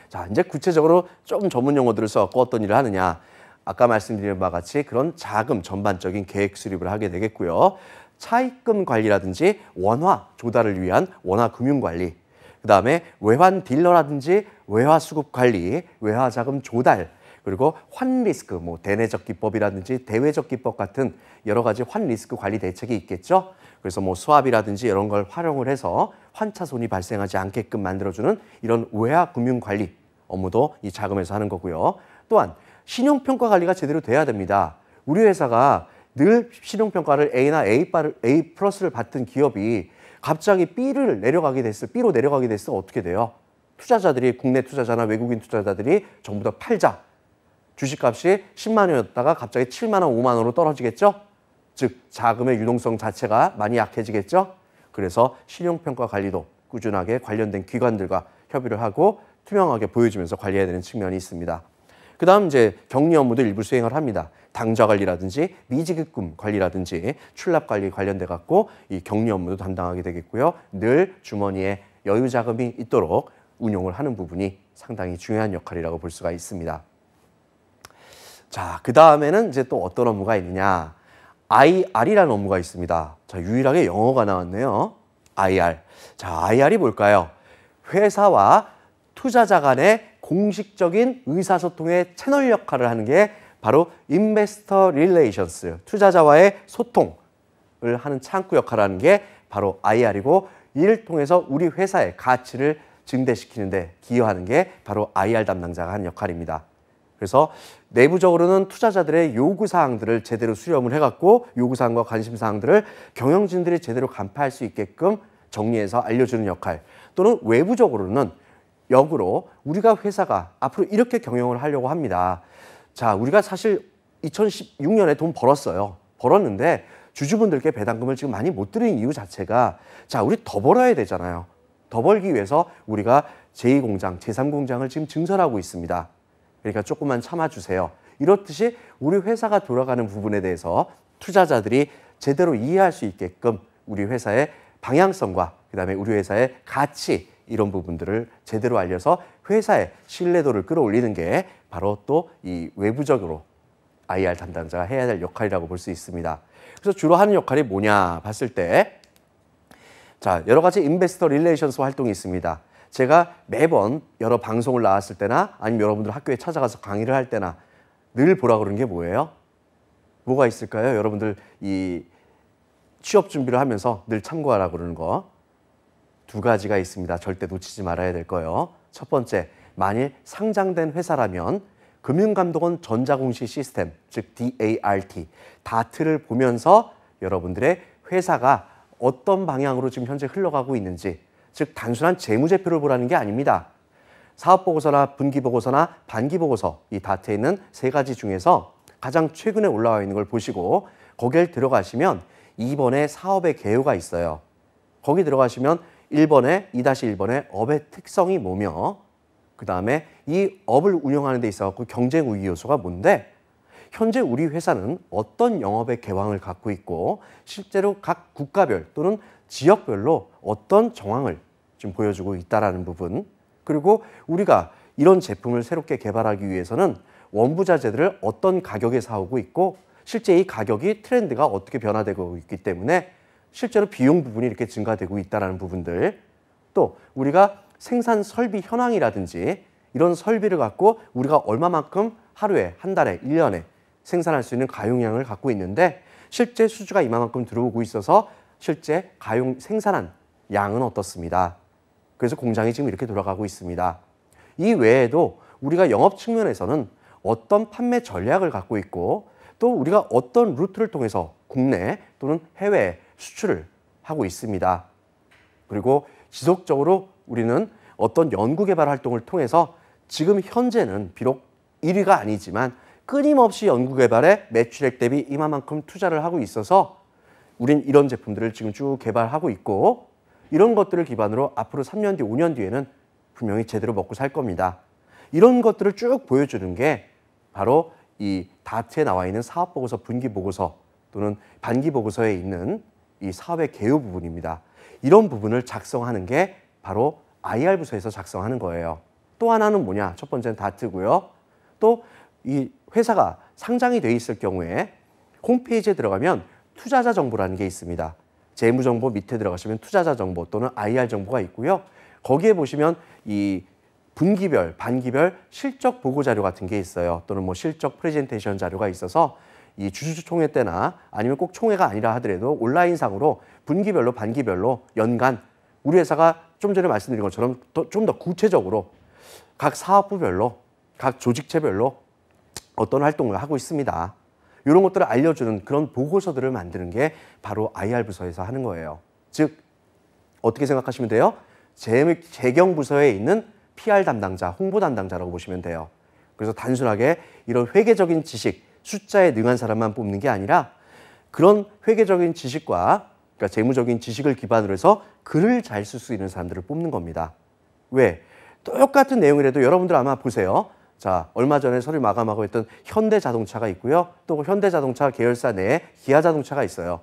자, 이제 구체적으로 좀 전문 용어들을 써갖고 어떤 일을 하느냐. 아까 말씀드린 바와 같이 그런 자금 전반적인 계획 수립을 하게 되겠고요. 차입금 관리라든지 원화 조달을 위한 원화 금융 관리, 그다음에 외환 딜러라든지 외화 수급 관리, 외화 자금 조달, 그리고 환 리스크, 대내적 기법이라든지 대외적 기법 같은 여러 가지 환 리스크 관리 대책이 있겠죠. 그래서 스왑이라든지 이런 걸 활용을 해서 환차손이 발생하지 않게끔 만들어주는 이런 외화 금융 관리 업무도 이 자금에서 하는 거고요. 또한 신용평가 관리가 제대로 돼야 됩니다. 우리 회사가 늘 신용평가를 A나 A 플러스를 받던 기업이 갑자기 B로 내려가게 됐을 때 어떻게 돼요? 투자자들이, 국내 투자자나 외국인 투자자들이 전부 다 팔자. 주식값이 10만 원이었다가 갑자기 7만 원, 5만 원으로 떨어지겠죠? 즉 자금의 유동성 자체가 많이 약해지겠죠? 그래서 신용평가 관리도 꾸준하게 관련된 기관들과 협의를 하고 투명하게 보여주면서 관리해야 되는 측면이 있습니다. 그 다음 이제 격리 업무도 일부 수행을 합니다. 당좌 관리라든지 미지급금 관리라든지 출납 관리 관련돼 갖고 이 격리 업무도 담당하게 되겠고요. 늘 주머니에 여유 자금이 있도록 운용을 하는 부분이 상당히 중요한 역할이라고 볼 수가 있습니다. 자, 그 다음에는 이제 또 어떤 업무가 있느냐. IR이라는 업무가 있습니다. 자, 유일하게 영어가 나왔네요. IR. 자, IR이 뭘까요? 회사와 투자자 간의 공식적인 의사소통의 채널 역할을 하는 게 바로 인베스터 릴레이션스, 투자자와의 소통을 하는 창구 역할을 하는 게 바로 IR이고, 이를 통해서 우리 회사의 가치를 증대시키는 데 기여하는 게 바로 IR 담당자가 하는 역할입니다. 그래서 내부적으로는 투자자들의 요구사항들을 제대로 수렴을 해갖고 요구사항과 관심사항들을 경영진들이 제대로 간파할 수 있게끔 정리해서 알려주는 역할, 또는 외부적으로는 역으로 우리가 회사가 앞으로 이렇게 경영을 하려고 합니다. 자, 우리가 사실 2016년에 돈 벌었어요. 벌었는데 주주분들께 배당금을 지금 많이 못 드리는 이유 자체가 자, 우리 더 벌어야 되잖아요. 더 벌기 위해서 우리가 제2공장, 제3공장을 지금 증설하고 있습니다. 그러니까 조금만 참아주세요. 이렇듯이 우리 회사가 돌아가는 부분에 대해서 투자자들이 제대로 이해할 수 있게끔 우리 회사의 방향성과 그다음에 우리 회사의 가치 이런 부분들을 제대로 알려서 회사의 신뢰도를 끌어올리는 게 바로 또 이 외부적으로 IR 담당자가 해야 될 역할이라고 볼 수 있습니다. 그래서 주로 하는 역할이 뭐냐 봤을 때 자, 여러 가지 인베스터 릴레이션스 활동이 있습니다. 제가 매번 여러 방송을 나왔을 때나 아니면 여러분들 학교에 찾아가서 강의를 할 때나 늘 보라 그러는 게 뭐예요? 뭐가 있을까요? 여러분들 이 취업 준비를 하면서 늘 참고하라 그러는 거. 두 가지가 있습니다. 절대 놓치지 말아야 될 거예요. 첫 번째, 만일 상장된 회사라면 금융감독원 전자공시 시스템, 즉 DART, 다트를 보면서 여러분들의 회사가 어떤 방향으로 지금 현재 흘러가고 있는지, 즉 단순한 재무제표를 보라는 게 아닙니다. 사업보고서나 분기보고서나 반기보고서, 이 다트에 있는 세 가지 중에서 가장 최근에 올라와 있는 걸 보시고 거기에 들어가시면 2번에 사업의 개요가 있어요. 거기 들어가시면 1번에 2-1번에 업의 특성이 뭐며 그 다음에 이 업을 운영하는 데 있어 갖고 경쟁 우위 요소가 뭔데 현재 우리 회사는 어떤 영업의 개황을 갖고 있고 실제로 각 국가별 또는 지역별로 어떤 정황을 지금 보여주고 있다는 부분 그리고 우리가 이런 제품을 새롭게 개발하기 위해서는 원부자재들을 어떤 가격에 사오고 있고 실제 이 가격이 트렌드가 어떻게 변화되고 있기 때문에 실제로 비용 부분이 이렇게 증가되고 있다는 부분들 또 우리가 생산 설비 현황이라든지 이런 설비를 갖고 우리가 얼마만큼 하루에, 한 달에, 1년에 생산할 수 있는 가용량을 갖고 있는데 실제 수주가 이만큼 들어오고 있어서 실제 가용 생산한 양은 어떻습니다. 그래서 공장이 지금 이렇게 돌아가고 있습니다. 이 외에도 우리가 영업 측면에서는 어떤 판매 전략을 갖고 있고 또 우리가 어떤 루트를 통해서 국내 또는 해외에 수출을 하고 있습니다. 그리고 지속적으로 우리는 어떤 연구개발 활동을 통해서 지금 현재는 비록 1위가 아니지만 끊임없이 연구개발에 매출액 대비 이만큼 투자를 하고 있어서 우린 이런 제품들을 지금 쭉 개발하고 있고 이런 것들을 기반으로 앞으로 3년 뒤, 5년 뒤에는 분명히 제대로 먹고 살 겁니다. 이런 것들을 쭉 보여주는 게 바로 이 다트에 나와 있는 사업보고서, 분기보고서 또는 반기보고서에 있는 이 사업의 개요 부분입니다. 이런 부분을 작성하는 게 바로 IR 부서에서 작성하는 거예요. 또 하나는 뭐냐? 첫 번째는 다트고요. 또 이 회사가 상장이 돼 있을 경우에 홈페이지에 들어가면 투자자 정보라는 게 있습니다. 재무 정보 밑에 들어가시면 투자자 정보 또는 IR 정보가 있고요. 거기에 보시면 이 분기별, 반기별 실적 보고 자료 같은 게 있어요. 또는 뭐 실적 프레젠테이션 자료가 있어서 이 주주총회 때나 아니면 꼭 총회가 아니라 하더라도 온라인상으로 분기별로 반기별로 연간 우리 회사가 좀 전에 말씀드린 것처럼 좀 더 구체적으로 각 사업부별로 각 조직체별로 어떤 활동을 하고 있습니다. 이런 것들을 알려주는 그런 보고서들을 만드는 게 바로 IR 부서에서 하는 거예요. 즉 어떻게 생각하시면 돼요? 재경부서에 있는 PR 담당자, 홍보 담당자라고 보시면 돼요. 그래서 단순하게 이런 회계적인 지식, 숫자에 능한 사람만 뽑는 게 아니라 그런 회계적인 지식과 그러니까 재무적인 지식을 기반으로 해서 글을 잘 쓸 수 있는 사람들을 뽑는 겁니다. 왜? 똑같은 내용이라도 여러분들 아마 보세요. 자, 얼마 전에 서류 마감하고 했던 현대자동차가 있고요. 또 현대자동차 계열사 내에 기아자동차가 있어요.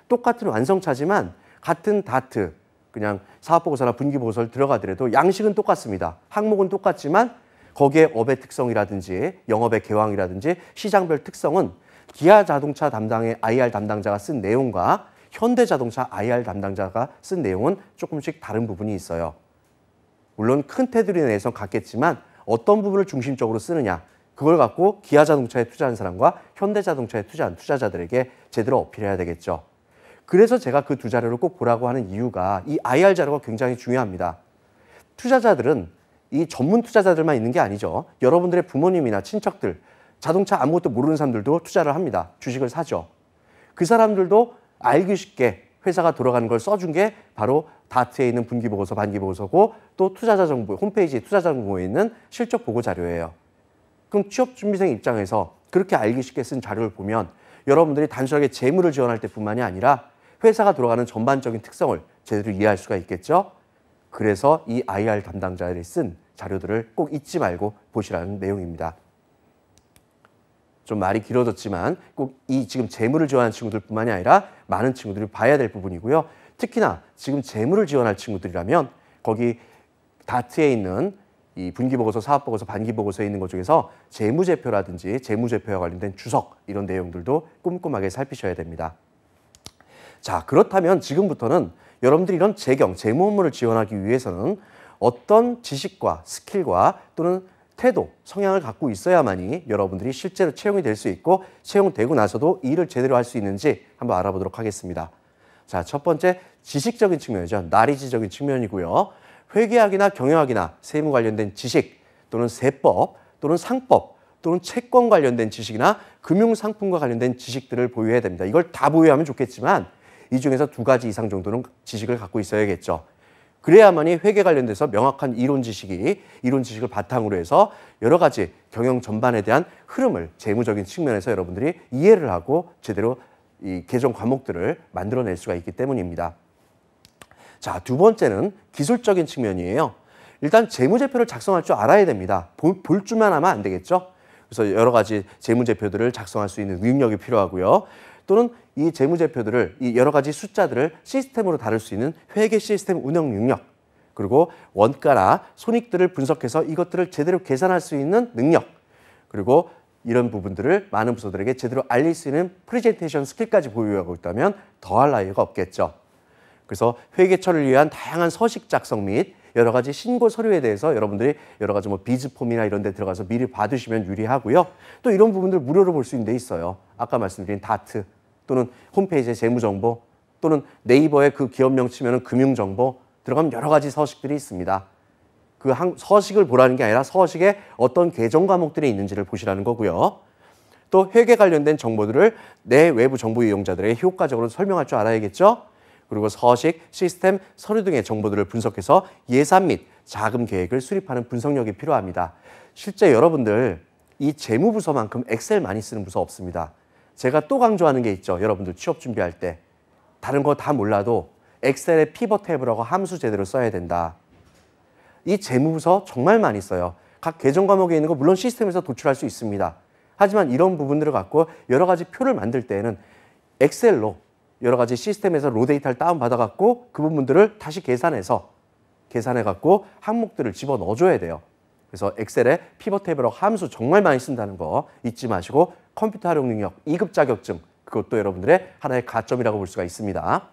똑같은 완성차지만 같은 다트, 그냥 사업보고서나 분기보고서를 들어가더라도 양식은 똑같습니다. 항목은 똑같지만 거기에 업의 특성이라든지 영업의 개황이라든지 시장별 특성은 기아자동차 담당의 IR 담당자가 쓴 내용과 현대자동차 IR 담당자가 쓴 내용은 조금씩 다른 부분이 있어요. 물론 큰 테두리 내에서 같겠지만 어떤 부분을 중심적으로 쓰느냐 그걸 갖고 기아자동차에 투자한 사람과 현대자동차에 투자한 투자자들에게 제대로 어필해야 되겠죠. 그래서 제가 그 두 자료를 꼭 보라고 하는 이유가 이 IR 자료가 굉장히 중요합니다. 투자자들은 이 전문 투자자들만 있는 게 아니죠. 여러분들의 부모님이나 친척들, 자동차 아무것도 모르는 사람들도 투자를 합니다. 주식을 사죠. 그 사람들도 알기 쉽게 회사가 돌아가는 걸 써준 게 바로 다트에 있는 분기보고서, 반기보고서고 또 투자자 정보, 홈페이지 투자자 정보에 있는 실적 보고 자료예요. 그럼 취업준비생 입장에서 그렇게 알기 쉽게 쓴 자료를 보면 여러분들이 단순하게 재무를 지원할 때뿐만이 아니라 회사가 돌아가는 전반적인 특성을 제대로 이해할 수가 있겠죠. 그래서 이 IR 담당자들이 쓴 자료들을 꼭 잊지 말고 보시라는 내용입니다. 좀 말이 길어졌지만 꼭 이 지금 재무를 지원하는 친구들뿐만이 아니라 많은 친구들이 봐야 될 부분이고요. 특히나 지금 재무를 지원할 친구들이라면 거기 다트에 있는 이 분기보고서, 사업보고서, 반기보고서에 있는 것 중에서 재무제표라든지 재무제표와 관련된 주석 이런 내용들도 꼼꼼하게 살피셔야 됩니다. 자, 그렇다면 지금부터는 여러분들이 이런 재경, 재무 업무를 지원하기 위해서는 어떤 지식과 스킬과 또는 태도, 성향을 갖고 있어야만이 여러분들이 실제로 채용이 될 수 있고 채용되고 나서도 일을 제대로 할 수 있는지 한번 알아보도록 하겠습니다. 자, 첫 번째 지식적인 측면이죠. 나리지적인 측면이고요. 회계학이나 경영학이나 세무 관련된 지식 또는 세법 또는 상법 또는 채권 관련된 지식이나 금융상품과 관련된 지식들을 보유해야 됩니다. 이걸 다 보유하면 좋겠지만 이 중에서 2가지 이상 정도는 지식을 갖고 있어야겠죠. 그래야만이 회계 관련돼서 명확한 이론 지식을 바탕으로 해서 여러 가지 경영 전반에 대한 흐름을 재무적인 측면에서 여러분들이 이해를 하고 제대로 이 개정 과목들을 만들어낼 수가 있기 때문입니다. 자, 두 번째는 기술적인 측면이에요. 일단 재무제표를 작성할 줄 알아야 됩니다. 볼 줄만 하면 안 되겠죠. 그래서 여러 가지 재무제표들을 작성할 수 있는 능력이 필요하고요. 또는 이 재무제표들을, 이 여러 가지 숫자들을 시스템으로 다룰 수 있는 회계 시스템 운영 능력, 그리고 원가나 손익들을 분석해서 이것들을 제대로 계산할 수 있는 능력, 그리고 이런 부분들을 많은 부서들에게 제대로 알릴 수 있는 프레젠테이션 스킬까지 보유하고 있다면 더할 나위가 없겠죠. 그래서 회계처를 위한 다양한 서식 작성 및 여러 가지 신고 서류에 대해서 여러분들이 여러 가지 뭐 비즈폼이나 이런 데 들어가서 미리 봐두시면 유리하고요. 또 이런 부분들 무료로 볼 수 있는 데 있어요. 아까 말씀드린 다트 또는 홈페이지의 재무정보 또는 네이버의 그 기업명 치면 금융정보 들어가면 여러 가지 서식들이 있습니다. 그 서식을 보라는 게 아니라 서식에 어떤 계정 과목들이 있는지를 보시라는 거고요. 또 회계 관련된 정보들을 내 외부 정보 이용자들에게 효과적으로 설명할 줄 알아야겠죠. 그리고 서식, 시스템, 서류 등의 정보들을 분석해서 예산 및 자금 계획을 수립하는 분석력이 필요합니다. 실제 여러분들 이 재무부서만큼 엑셀 많이 쓰는 부서 없습니다. 제가 또 강조하는 게 있죠. 여러분들 취업 준비할 때. 다른 거 다 몰라도 엑셀에 피벗 테이블하고 함수 제대로 써야 된다. 이 재무부서 정말 많이 써요. 각 계정 과목에 있는 거 물론 시스템에서 도출할 수 있습니다. 하지만 이런 부분들을 갖고 여러 가지 표를 만들 때에는 엑셀로 여러 가지 시스템에서 로 데이터를 다운받아갖고 그 부분들을 다시 계산해갖고 항목들을 집어넣어줘야 돼요. 그래서 엑셀에 피벗 테이블하고 함수 정말 많이 쓴다는 거 잊지 마시고 컴퓨터 활용 능력 2급 자격증 그것도 여러분들의 하나의 가점이라고 볼 수가 있습니다.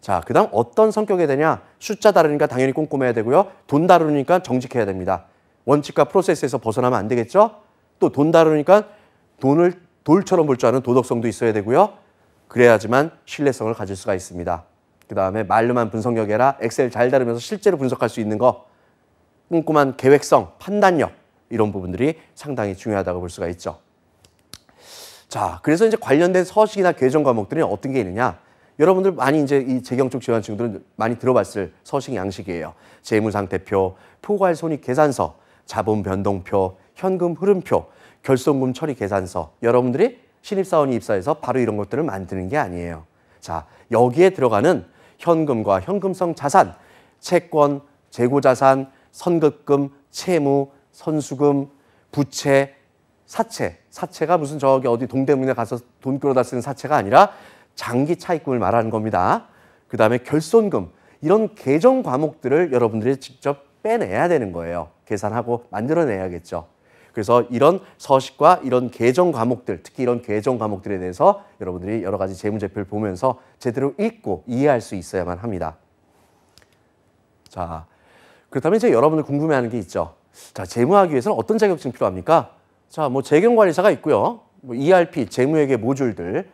자, 그 다음 어떤 성격이 되냐? 숫자 다루니까 당연히 꼼꼼해야 되고요. 돈 다루니까 정직해야 됩니다. 원칙과 프로세스에서 벗어나면 안 되겠죠? 또 돈 다루니까 돈을 돌처럼 볼 줄 아는 도덕성도 있어야 되고요. 그래야지만 신뢰성을 가질 수가 있습니다. 그 다음에 말로만 분석력 해라. 엑셀 잘 다루면서 실제로 분석할 수 있는 거. 꼼꼼한 계획성, 판단력 이런 부분들이 상당히 중요하다고 볼 수가 있죠. 자, 그래서 이제 관련된 서식이나 계정 과목들이 어떤 게 있느냐? 여러분들 많이 이제 이 재경 쪽 지원 친구들은 많이 들어봤을 서식 양식이에요. 재무상태표, 포괄손익 계산서, 자본 변동표, 현금 흐름표, 결손금 처리 계산서. 여러분들이 신입사원이 입사해서 바로 이런 것들을 만드는 게 아니에요. 자, 여기에 들어가는 현금과 현금성 자산, 채권, 재고자산, 선급금, 채무, 선수금, 부채, 사채. 사채가 무슨 저기 어디 동대문에 가서 돈 끌어다 쓰는 사채가 아니라 장기 차입금을 말하는 겁니다. 그 다음에 결손금. 이런 계정 과목들을 여러분들이 직접 빼내야 되는 거예요. 계산하고 만들어내야겠죠. 그래서 이런 서식과 이런 계정 과목들, 특히 이런 계정 과목들에 대해서 여러분들이 여러 가지 재무제표를 보면서 제대로 읽고 이해할 수 있어야만 합니다. 자, 그렇다면 이제 여러분들 궁금해하는 게 있죠. 자, 재무하기 위해서는 어떤 자격증 필요합니까? 자, 뭐 재경관리사가 있고요. 뭐 ERP, 재무회계 모듈들.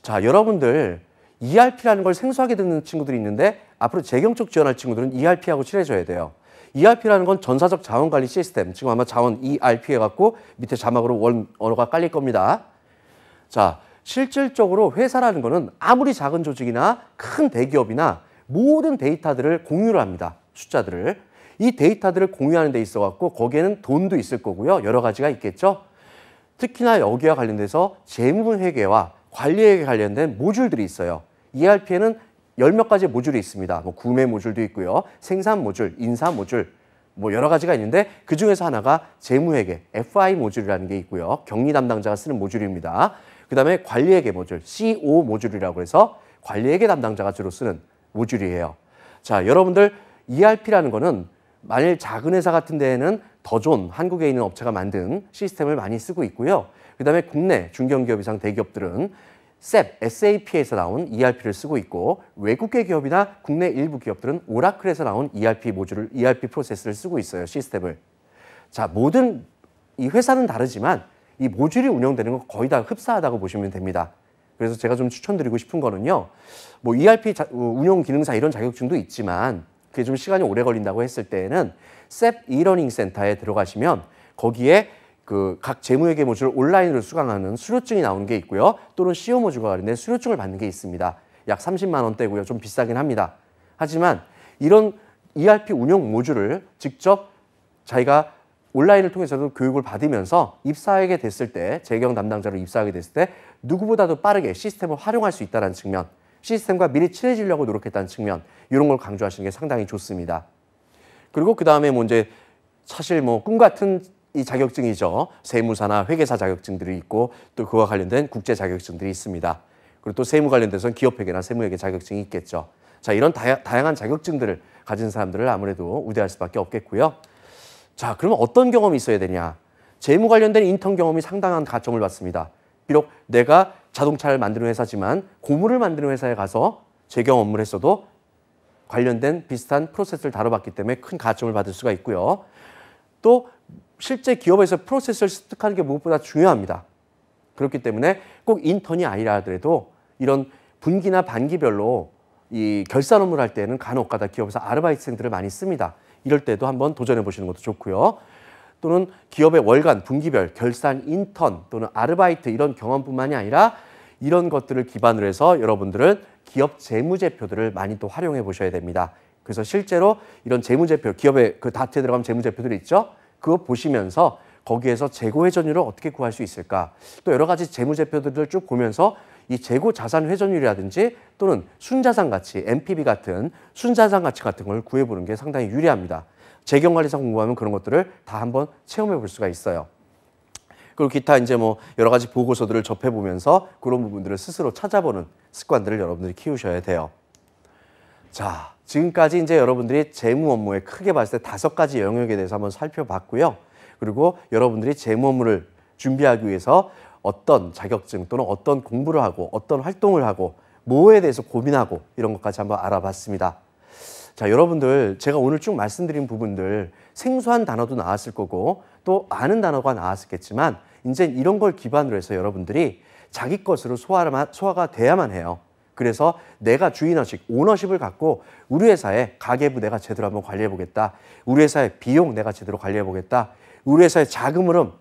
자, 여러분들 ERP라는 걸 생소하게 듣는 친구들이 있는데 앞으로 재경 쪽 지원할 친구들은 ERP하고 친해져야 돼요. ERP라는 건 전사적 자원관리 시스템. 지금 아마 자원 ERP 해갖고 밑에 자막으로 언어가 깔릴 겁니다. 자, 실질적으로 회사라는 거는 아무리 작은 조직이나 큰 대기업이나 모든 데이터들을 공유를 합니다. 숫자들을. 이 데이터들을 공유하는 데 있어갖고 거기에는 돈도 있을 거고요. 여러 가지가 있겠죠. 특히나 여기와 관련돼서 재무 회계와 관리회계 관련된 모듈들이 있어요. ERP에는 열 몇 가지 모듈이 있습니다. 뭐 구매 모듈도 있고요. 생산 모듈, 인사 모듈, 뭐 여러 가지가 있는데 그중에서 하나가 재무회계, FI 모듈이라는 게 있고요. 격리 담당자가 쓰는 모듈입니다. 그다음에 관리회계 모듈, CO 모듈이라고 해서 관리회계 담당자가 주로 쓰는 모듈이에요. 자, 여러분들 ERP라는 거는 만일 작은 회사 같은 데에는 더존, 한국에 있는 업체가 만든 시스템을 많이 쓰고 있고요. 그다음에 국내 중견기업 이상 대기업들은 SAP에서 나온 ERP를 쓰고 있고 외국계 기업이나 국내 일부 기업들은 오라클에서 나온 ERP 모듈을, ERP 프로세스를 쓰고 있어요, 시스템을. 자, 모든 이 회사는 다르지만 이 모듈이 운영되는 건 거의 다 흡사하다고 보시면 됩니다. 그래서 제가 좀 추천드리고 싶은 거는요. 뭐 ERP 운영 기능사 이런 자격증도 있지만 그게 좀 시간이 오래 걸린다고 했을 때에는 SAP e러닝 센터에 들어가시면 거기에 그 각 재무회계 모듈을 온라인으로 수강하는 수료증이 나오는 게 있고요. 또는 CO 모듈과 관련된 수료증을 받는 게 있습니다. 약 30만 원대고요. 좀 비싸긴 합니다. 하지만 이런 ERP 운영 모듈을 직접 자기가 온라인을 통해서도 교육을 받으면서 입사하게 됐을 때, 재경 담당자로 입사하게 됐을 때 누구보다도 빠르게 시스템을 활용할 수 있다는 측면, 시스템과 미리 친해지려고 노력했다는 측면, 이런 걸 강조하시는 게 상당히 좋습니다. 그리고 그 다음에 뭐 이제 사실 뭐 꿈 같은 이 자격증이죠. 세무사나 회계사 자격증들이 있고 또 그와 관련된 국제 자격증들이 있습니다. 그리고 또 세무 관련돼서는 기업회계나 세무회계 자격증이 있겠죠. 자, 이런 다양한 자격증들을 가진 사람들을 아무래도 우대할 수밖에 없겠고요. 자, 그러면 어떤 경험이 있어야 되냐? 재무 관련된 인턴 경험이 상당한 가점을 받습니다. 비록 내가 자동차를 만드는 회사지만 고무를 만드는 회사에 가서 재경 업무를 했어도 관련된 비슷한 프로세스를 다뤄봤기 때문에 큰 가점을 받을 수가 있고요. 또 실제 기업에서 프로세스를 습득하는 게 무엇보다 중요합니다. 그렇기 때문에 꼭 인턴이 아니라 하더라도 이런 분기나 반기별로 이 결산 업무를 할 때는 간혹 가다 기업에서 아르바이트생들을 많이 씁니다. 이럴 때도 한번 도전해 보시는 것도 좋고요. 또는 기업의 월간, 분기별, 결산, 인턴 또는 아르바이트 이런 경험뿐만이 아니라 이런 것들을 기반으로 해서 여러분들은 기업 재무제표들을 많이 또 활용해 보셔야 됩니다. 그래서 실제로 이런 재무제표, 기업의 그 다트에 들어가면 재무제표들이 있죠. 그거 보시면서 거기에서 재고 회전율을 어떻게 구할 수 있을까? 또 여러 가지 재무제표들을 쭉 보면서 이 재고 자산 회전율이라든지 또는 순자산 가치, NPV 같은 순자산 가치 같은 걸 구해보는 게 상당히 유리합니다. 재경관리사 공부하면 그런 것들을 다 한번 체험해 볼 수가 있어요. 그리고 기타 이제 뭐 여러 가지 보고서들을 접해보면서 그런 부분들을 스스로 찾아보는 습관들을 여러분들이 키우셔야 돼요. 자, 지금까지 이제 여러분들이 재무 업무에 크게 봤을 때 5가지 영역에 대해서 한번 살펴봤고요. 그리고 여러분들이 재무 업무를 준비하기 위해서 어떤 자격증 또는 어떤 공부를 하고 어떤 활동을 하고 뭐에 대해서 고민하고 이런 것까지 한번 알아봤습니다. 자, 여러분들 제가 오늘 쭉 말씀드린 부분들 생소한 단어도 나왔을 거고 또 아는 단어가 나왔겠지만 이제 이런 걸 기반으로 해서 여러분들이 자기 것으로 소화가 돼야만 해요. 그래서 내가 주인의식, 오너십을 갖고 우리 회사의 가계부 내가 제대로 한번 관리해 보겠다. 우리 회사의 비용 내가 제대로 관리해 보겠다. 우리 회사의 자금 흐름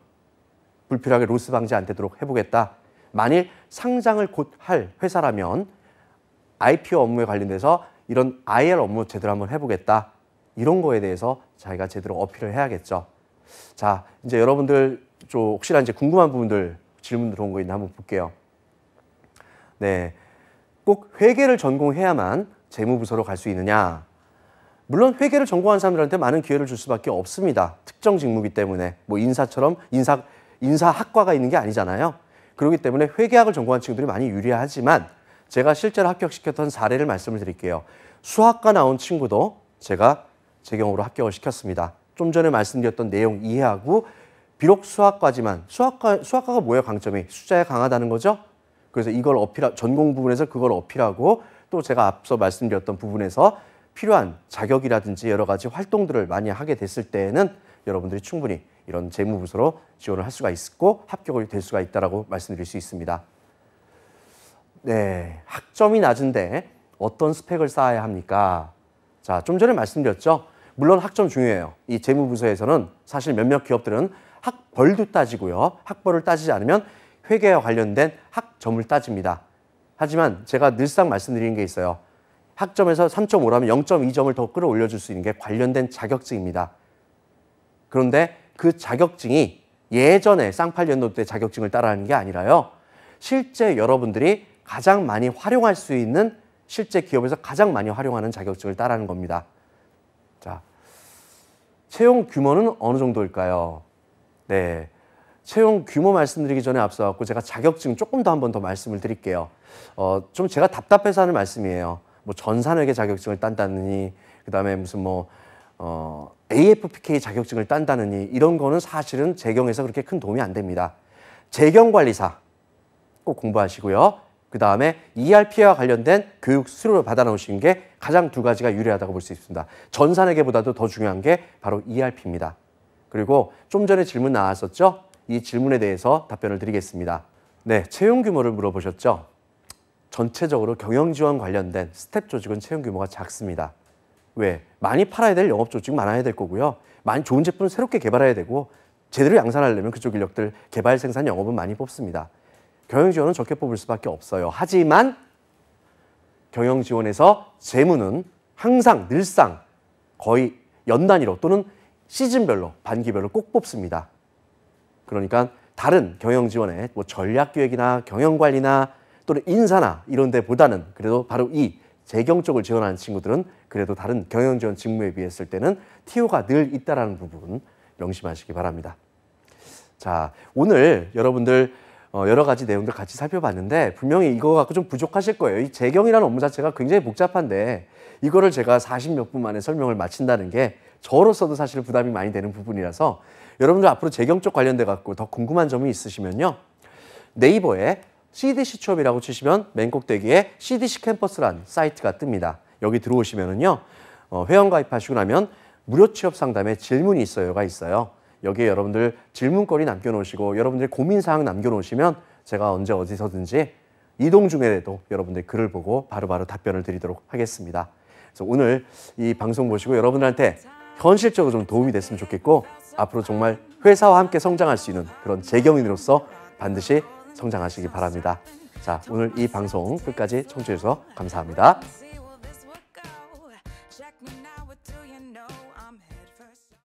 불필요하게 로스 방지 안 되도록 해보겠다. 만일 상장을 곧 할 회사라면 IPO 업무에 관련돼서 이런 IR 업무 제대로 한번 해보겠다. 이런 거에 대해서 자기가 제대로 어필을 해야겠죠. 자, 이제 여러분들 혹시나 이제 궁금한 부분들 질문 들어온 거 있나 한번 볼게요. 네, 꼭 회계를 전공해야만 재무부서로 갈 수 있느냐? 물론 회계를 전공한 사람들한테 많은 기회를 줄 수밖에 없습니다. 특정 직무이기 때문에 뭐 인사처럼 인사학과가 있는 게 아니잖아요. 그렇기 때문에 회계학을 전공한 친구들이 많이 유리하지만 제가 실제로 합격시켰던 사례를 말씀을 드릴게요. 수학과 나온 친구도 제가 제 경우로 합격을 시켰습니다. 좀 전에 말씀드렸던 내용 이해하고 비록 수학과지만 수학과가 뭐예요? 강점이 숫자에 강하다는 거죠. 그래서 이걸 전공 부분에서 그걸 어필하고 또 제가 앞서 말씀드렸던 부분에서 필요한 자격이라든지 여러 가지 활동들을 많이 하게 됐을 때에는 여러분들이 충분히 이런 재무부서로 지원을 할 수가 있고 합격이 될 수가 있다라고 말씀드릴 수 있습니다. 네, 학점이 낮은데 어떤 스펙을 쌓아야 합니까? 자, 좀 전에 말씀드렸죠. 물론 학점 중요해요. 이 재무부서에서는 사실 몇몇 기업들은 학벌도 따지고요. 학벌을 따지지 않으면 회계와 관련된 학점을 따집니다. 하지만 제가 늘상 말씀드리는 게 있어요. 학점에서 3.5라면 0.2점을 더 끌어올려줄 수 있는 게 관련된 자격증입니다. 그런데 그 자격증이 예전에 쌍팔년도 때 자격증을 따라하는 게 아니라요. 실제 여러분들이 가장 많이 활용할 수 있는 실제 기업에서 가장 많이 활용하는 자격증을 따라하는 겁니다. 자, 채용 규모는 어느 정도일까요? 네, 채용 규모 말씀드리기 전에 앞서갖고 제가 자격증 조금 더 한 번 더 말씀을 드릴게요. 좀 제가 답답해서 하는 말씀이에요. 뭐 전산회계 자격증을 딴다느니, 그 다음에 무슨 뭐 AFPK 자격증을 딴다느니 이런 거는 사실은 재경에서 그렇게 큰 도움이 안 됩니다. 재경관리사 꼭 공부하시고요. 그 다음에 ERP와 관련된 교육 수료를 받아놓으신 게 가장 두 가지가 유리하다고 볼 수 있습니다. 전산회계보다도 더 중요한 게 바로 ERP입니다. 그리고 좀 전에 질문 나왔었죠? 이 질문에 대해서 답변을 드리겠습니다. 네, 채용 규모를 물어보셨죠? 전체적으로 경영지원 관련된 스텝 조직은 채용 규모가 작습니다. 왜? 많이 팔아야 될 영업조직 많아야 될 거고요. 많이 좋은 제품을 새롭게 개발해야 되고 제대로 양산하려면 그쪽 인력들 개발, 생산, 영업은 많이 뽑습니다. 경영지원은 적게 뽑을 수밖에 없어요. 하지만 경영지원에서 재무는 항상 늘상 거의 연단위로 또는 시즌별로 반기별로 꼭 뽑습니다. 그러니까 다른 경영지원의 뭐 전략기획이나 경영관리나 또는 인사나 이런 데보다는 그래도 바로 이 재경 쪽을 지원하는 친구들은 그래도 다른 경영지원 직무에 비했을 때는 TO가 늘 있다는 부분 명심하시기 바랍니다. 자, 오늘 여러분들 여러 가지 내용들 같이 살펴봤는데 분명히 이거 갖고 좀 부족하실 거예요. 이 재경이라는 업무 자체가 굉장히 복잡한데 이거를 제가 40몇 분 만에 설명을 마친다는 게 저로서도 사실 부담이 많이 되는 부분이라서 여러분들 앞으로 재경 쪽 관련돼 갖고 더 궁금한 점이 있으시면요. 네이버에 CDC 취업이라고 치시면 맨 꼭대기에 CDC 캠퍼스란 사이트가 뜹니다. 여기 들어오시면은요. 회원 가입하시고 나면 무료 취업 상담에 질문이 있어요가 있어요. 여기에 여러분들 질문거리 남겨놓으시고 여러분들 고민사항 남겨놓으시면 제가 언제 어디서든지 이동 중에라도 여러분들 글을 보고 바로바로 답변을 드리도록 하겠습니다. 그래서 오늘 이 방송 보시고 여러분들한테 현실적으로 좀 도움이 됐으면 좋겠고 앞으로 정말 회사와 함께 성장할 수 있는 그런 재경인으로서 반드시 성장하시기 바랍니다. 자, 오늘 이 방송 끝까지 청취해 주셔서 감사합니다.